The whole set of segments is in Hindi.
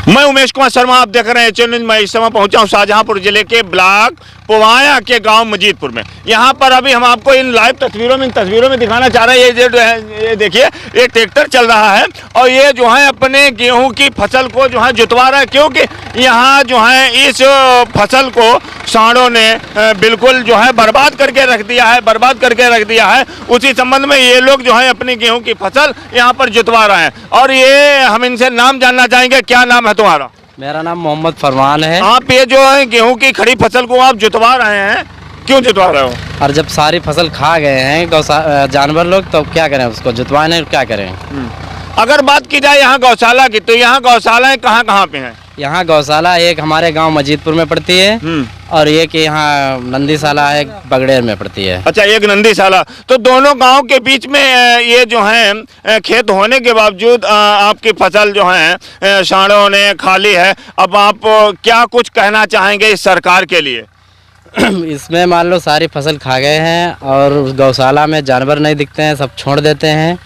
मैं उमेश कुमार शर्मा, आप देख रहे हैं चैनल। मैं इस समय पहुंचा हूं शाहजहांपुर जिले के ब्लॉक पुवाया के गांव मजीदपुर में। यहां पर अभी हम आपको इन लाइव तस्वीरों में दिखाना चाह रहे हैं। ये देखिए, ये ट्रैक्टर चल रहा है और ये जो है अपने गेहूं की फसल को जो है जुतवा रहा है, क्योंकि यहाँ जो है इस फसल को सांडों ने बिल्कुल जो है बर्बाद करके रख दिया है। उसी संबंध में ये लोग जो है अपनी गेहूं की फसल यहाँ पर जुतवा रहे हैं और ये हम इनसे नाम जानना चाहेंगे। क्या नाम है तुम्हारा? मेरा नाम मोहम्मद फरमान है। आप ये जो है गेहूं की खड़ी फसल को आप जुतवा रहे हैं, क्यों जुतवा रहे हो? और जब सारी फसल खा गए हैं जानवर लोग, तो क्या करें, उसको जुतवाने क्या करें। अगर बात की जाए यहाँ गौशाला की, तो यहाँ गौशालाएं कहाँ पे हैं? यहाँ गौशाला एक हमारे गांव मजीदपुर में पड़ती है और एक यहाँ नंदीशाला है बगड़ेर में पड़ती है। अच्छा, एक नंदीशाला। तो दोनों गांव के बीच में ये जो है खेत होने के बावजूद आपकी फसल जो है सांडों ने खा ली है। अब आप क्या कुछ कहना चाहेंगे इस सरकार के लिए? इसमें मान लो सारी फसल खा गए हैं और गौशाला में जानवर नहीं दिखते हैं, सब छोड़ देते हैं।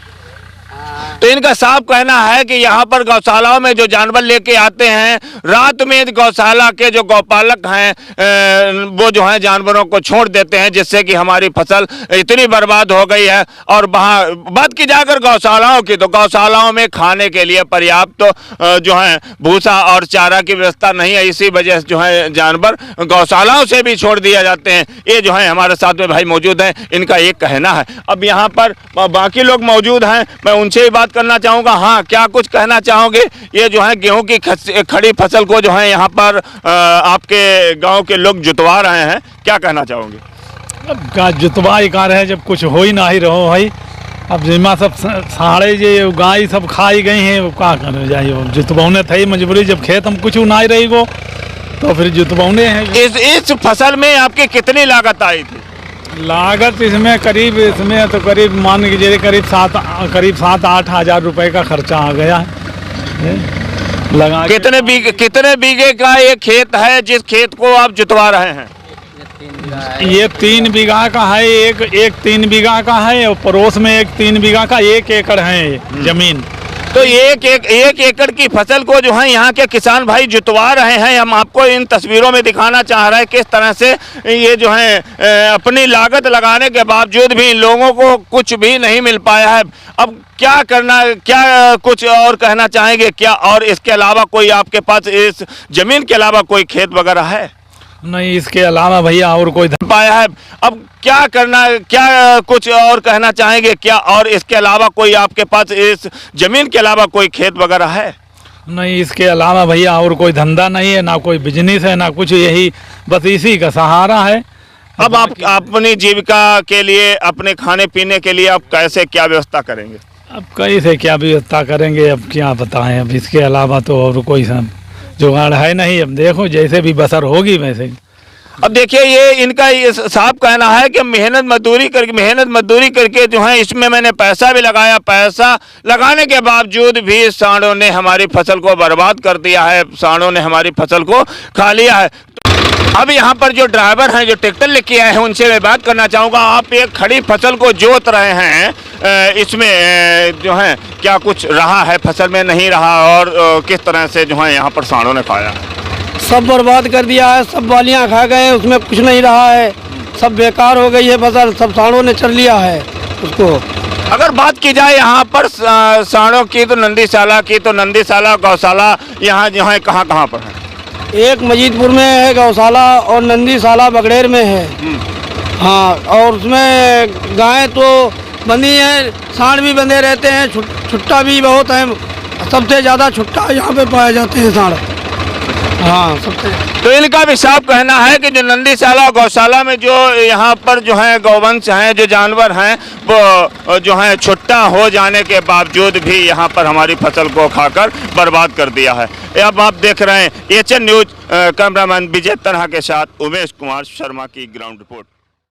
तो इनका साफ कहना है कि यहाँ पर गौशालाओं में जो जानवर लेके आते हैं, रात में गौशाला के जो गौपालक हैं वो जो है जानवरों को छोड़ देते हैं, जिससे कि हमारी फसल इतनी बर्बाद हो गई है। और वहाँ बात की जाकर गौशालाओं की, तो गौशालाओं में खाने के लिए पर्याप्त जो है भूसा और चारा की व्यवस्था नहीं है। इसी वजह से जो है जानवर गौशालाओं से भी छोड़ दिए जाते हैं। ये जो है हमारे साथ में भाई मौजूद हैं, इनका एक कहना है। अब यहाँ पर बाकी लोग मौजूद हैं, मैं उनसे ही बात करना चाहूंगा। हाँ, क्या कुछ कहना चाहोगे? ये जो है गेहूं की खड़ी फसल को जो है यहाँ पर आपके गांव के लोग जुतवा रहे हैं, क्या कहना चाहोगे? अब जुतवा ही कहा रहे, जब कुछ हो ही ना ही रहो भाई। अब जिमा सब साढ़े जो गाय सब खाई गई हैं, वो क्या कर जाइए, जुतवाने थे मजबूरी। जब खेत हम कुछ ना ही रही गो तो फिर जुतवाने हैं। इस फसल में आपकी कितनी लागत आई थी? लागत इसमें करीब मान लीजिए करीब 7-8 हज़ार रुपए का खर्चा आ गया है लगा। कितने बीघे का ये खेत है जिस खेत को आप जुतवा रहे हैं? ये 3 बीघा का है। एक 3 बीघा का है और पड़ोस में एक 3 बीघा का 1 एकड़ है जमीन। तो एक एकड़ की फसल को जो है यहाँ के किसान भाई जुतवा रहे हैं। हम आपको इन तस्वीरों में दिखाना चाह रहे हैं किस तरह से ये जो है अपनी लागत लगाने के बावजूद भी इन लोगों को कुछ भी नहीं मिल पाया है। अब क्या करना, क्या कुछ और कहना चाहेंगे क्या? और इसके अलावा कोई आपके पास इस जमीन के अलावा कोई खेत वगैरह है? नहीं, इसके अलावा भैया और कोई पाया है। अब क्या करना, क्या कुछ और कहना चाहेंगे क्या? और इसके अलावा कोई आपके पास इस जमीन के अलावा कोई खेत वगैरह है? नहीं, इसके अलावा भैया और कोई धंधा नहीं है, ना कोई बिजनेस है, ना कुछ। यही बस इसी का सहारा है। अब आप अपनी जीविका के लिए, अपने खाने पीने के लिए आप कैसे क्या व्यवस्था करेंगे? अब कैसे क्या व्यवस्था करेंगे, अब क्या बताएं। अब इसके अलावा तो और कोई जुगाड़ है नहीं। अब देखो जैसे भी बसर होगी वैसे। अब देखिए, ये इनका ये साफ कहना है कि मेहनत मजदूरी करके जो है इसमें मैंने पैसा भी लगाया। पैसा लगाने के बावजूद भी सांडों ने हमारी फसल को बर्बाद कर दिया है, सांडों ने हमारी फसल को खा लिया है। अब यहाँ पर जो ड्राइवर हैं, जो ट्रैक्टर लेके आए हैं, उनसे मैं बात करना चाहूँगा। आप एक खड़ी फसल को जोत रहे हैं, इसमें जो है क्या कुछ रहा है फसल में, नहीं रहा? और किस तरह से जो है यहाँ पर सांडों ने खाया? सब बर्बाद कर दिया है, सब बालियाँ खा गए, उसमें कुछ नहीं रहा है, सब बेकार हो गई है फसल, सब सांडों ने चल लिया है उसको। अगर बात की जाए यहाँ पर सांडों की, तो नंदीशाला गौशाला यहाँ जो है कहाँ पर है? एक मजीदपुर में है गौशाला और नंदीशाला बगड़ेर में है। हाँ, और उसमें गाय तो बंधी हैं, सांड भी बंधे रहते हैं, छुट्टा भी बहुत है। सबसे ज़्यादा छुट्टा यहाँ पे पाए जाते हैं सांड। हाँ, सबसे। तो इनका भी साफ कहना है कि जो नंदीशाला और गौशाला में जो यहाँ पर जो है गौवंश हैं, जो जानवर हैं, वो जो है छुट्टा हो जाने के बावजूद भी यहाँ पर हमारी फसल को खाकर बर्बाद कर दिया है। अब आप देख रहे हैं एचएन न्यूज़, कैमरामैन विजय तन्हा के साथ उमेश कुमार शर्मा की ग्राउंड रिपोर्ट।